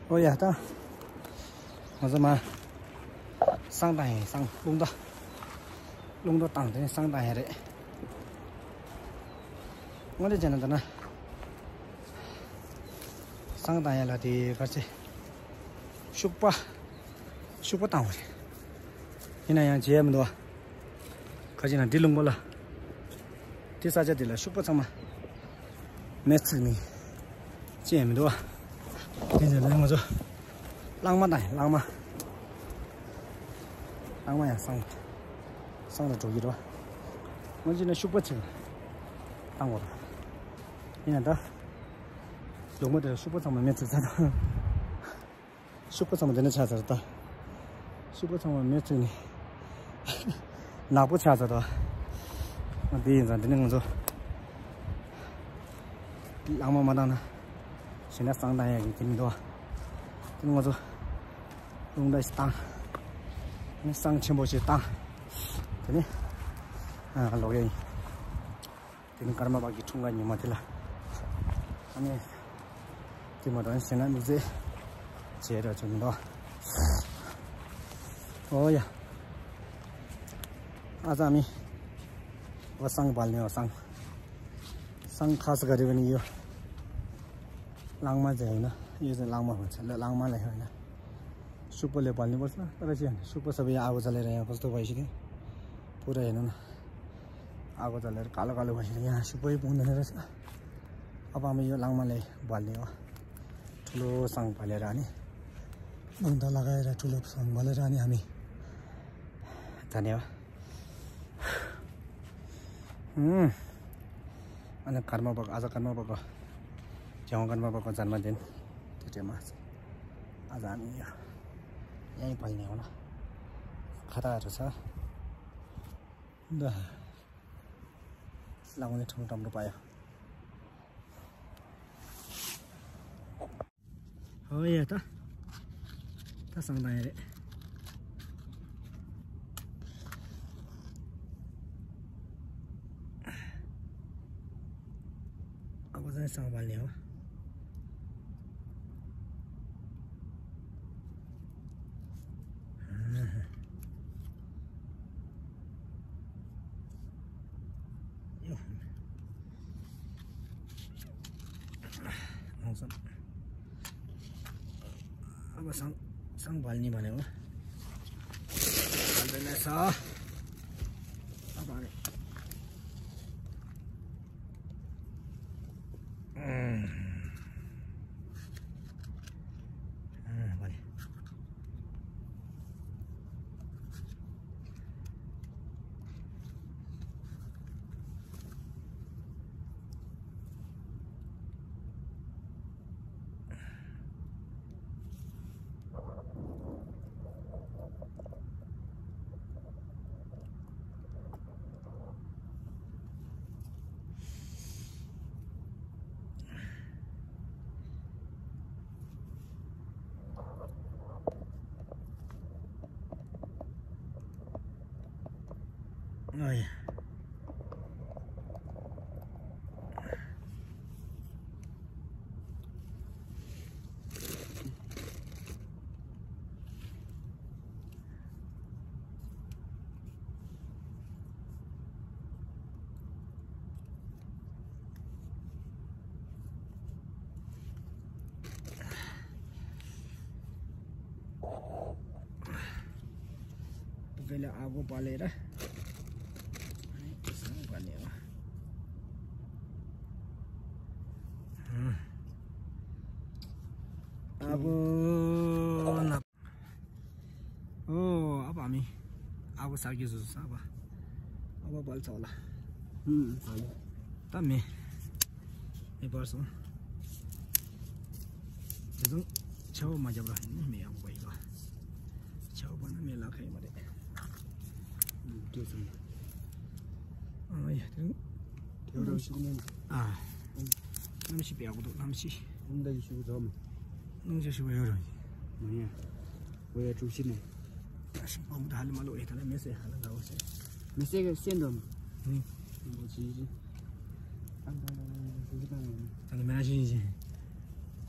哦呀，当我这么上单上弄到当的上单的，我的讲的呢，上单了的可是super当的，现在样这么多，可是呢，地弄过了，第三家的了 super 上嘛，没吃米，这么多。 现在我说，浪漫单，浪漫呀，上了周一了，我今天修不清，当我的，你看到，有没得修不上面吃啥的，修不上面真的吃啥的，修不上面吃呢，哪不吃啥的，我第一站真的我说，浪漫当呢。 现在上单也给你多，跟我说，用的是大，你上全部是大，这里，老爷，这里干嘛把给冲个你妈的了？俺们这么多现在你这接着这么多，哦呀，咱们我上班了上卡斯个这个你有。 浪漫在呢，也是浪漫回去了，浪漫来回呢。super ले पाल्नु पर्छ तर चाहिँ super सबै आगो जलेर यहाँ कस्तो भइसक्यो पुरा हेर्नु न आगो जलेर कालो कालो भइसक्यो यहाँ सुपै पुग्दैन रहेछ अब हामी यो लाङमालाई बाल्ने हो ठुलो सङ बालेर अनि बुन्दा लगाएर ठुलो सङ बालेर अनि हामी जाने हो अनि घरमा भएको आज घरमा भएको जहाँगनमा भएको जन्मदिन त्यतिमा आज हामी यहीँ पाल्ने हो न खतराहरू छ ल लगाउने ठाउँ राम्रो पायो हो या त सँगै अरे अब चाहिँ सम्हाल्ने हो अब सँग बाल्ने भनेको बाल्दैन छ अब भने oh ya pele आगो बालेर अब अब हामी आगो सार्कियो जस्तो छ अब बल्छ होला त मे पर्छ एकदम छेउमा जब राख्ने मे अब गइलो छेउ पनि मेला खै मरे त्यो छ त्यो रौसिने namsi biagudo namsi unda isu zom nungse su yoro mania oya chusine asim bom dal malo eta la mese hala gawse mese ga sendom mo ji anda la ji ba ni ta ma ji ji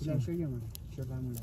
la shya ma shya ba mo la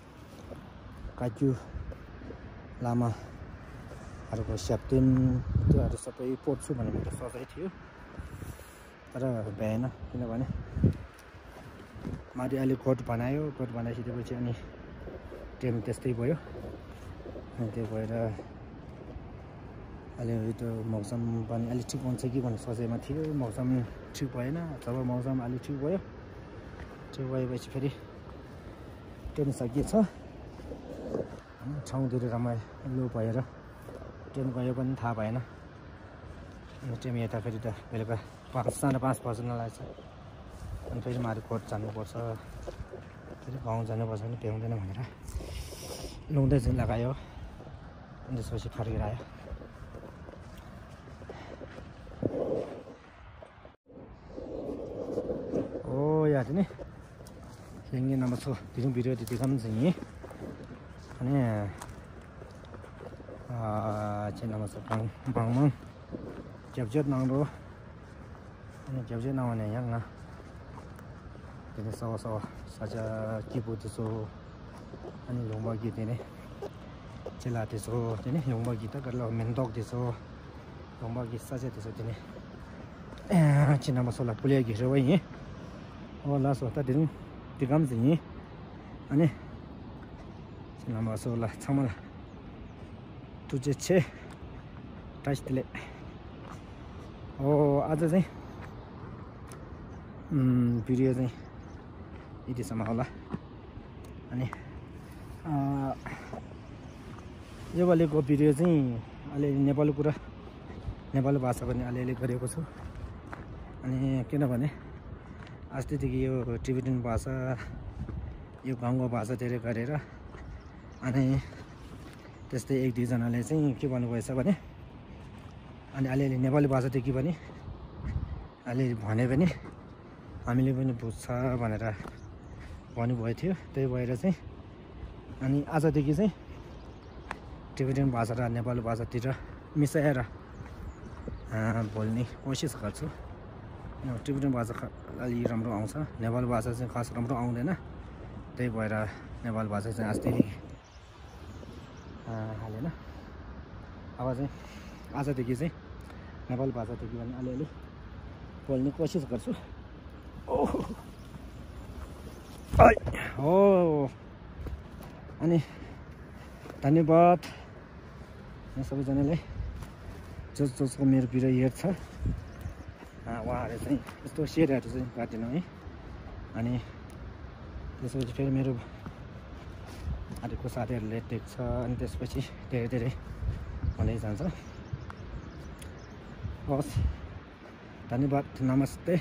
काक्यु लामाहरूको स्याप्टेन त्योहरू सबै पोर्छु भन्ने मेरो सोचाइ थियो तर भएन किनभने माथि अलि कोट बनाइसकेपछि अनि टाइम त्यस्तै भयो अनि त्यो भएर अलि त्यो मौसम पनि अलि ठिक हुन्छ कि भन्ने सोचाइमा थियो मौसम ठिक भएन जब मौसम अलि ठिक भयो ठिक भएपछि फेरि ट्रेन सकिएछ ठाउँतिर रमाइलो भएर ट्रेन गयो पनि थाहा भएन अनि ट्रेन यता फेरि त बेलुका 5:30 बज्न लागेछ अनि फेरि माथि कोट जानुपर्छ फेरि गाउँ जानुपर्छ भने भ्याउँदैन भनेर लाउँदै चाहिँ लगायो अनि त्यसपछि फर्केर आयो 야드네 생긴 남아서 지금 비디오 뒤가면 생이 아니 제 남아서 방문 접접 나오로 아니 접접 나오네 양나 그래서 사자 기부도서 아니 용박이 되네 젤라테서 되네 용박이 딱 걸로 면독돼서 용박이 사제돼서 되네 지나면서 라플리아기 저와이 올라서 다들 디감지니 아니 지나면서 라 참을 두제체 다시들래 아저씨 비디오에 이디 समाहोला अनि यो वालेको भिडियो चाहिँ अलि नेपाली कुरा नेपाली भाषा पनि अलिअलि गरेको छु अनि किनभने अस्तिदेखि यो टिबेटन भाषा यो गाउँको भाषा धेरै गरेर अनि त्यस्तै 1-2 जनाले चाहिँ के भन्नुभएछ भने अनि अलिअलि नेपाली भाषादेखि पनि अलिअलि भने पनि हामीले पनि बुझ्छ भनेर भन्नुभएको थियो त्यही भएर चाहिँ अनि आजदेखि चाहिँ टिबेटन भाषा र नेपाली भाषातिर मिसाएर बोल्ने कोसिस गर्छु टिबेटन भाषा अलि राम्रो आउँछ नेपाली भाषा चाहिँ खास राम्रो आउँदैन त्यही भएर नेपाली भाषा चाहिँ अस्तिदेखि हालेन अब चाहिँ आजदेखि चाहिँ नेपाली भाषादेखि पनि अलिअलि बोल्ने कोसिस गर्छु अनि धन्यवाद सबैजनाले जसको मेरो भिडियो हेर्छ उहाँहरू चाहिँ यस्तो सेयरहरू चाहिँ गरिदिनु है अनि त्यसपछि फेरि मेरो अरूको साथीहरूले देख्छ अनि त्यसपछि धेरै धेरै हुँदै जान्छ हस् धन्यवाद नमस्ते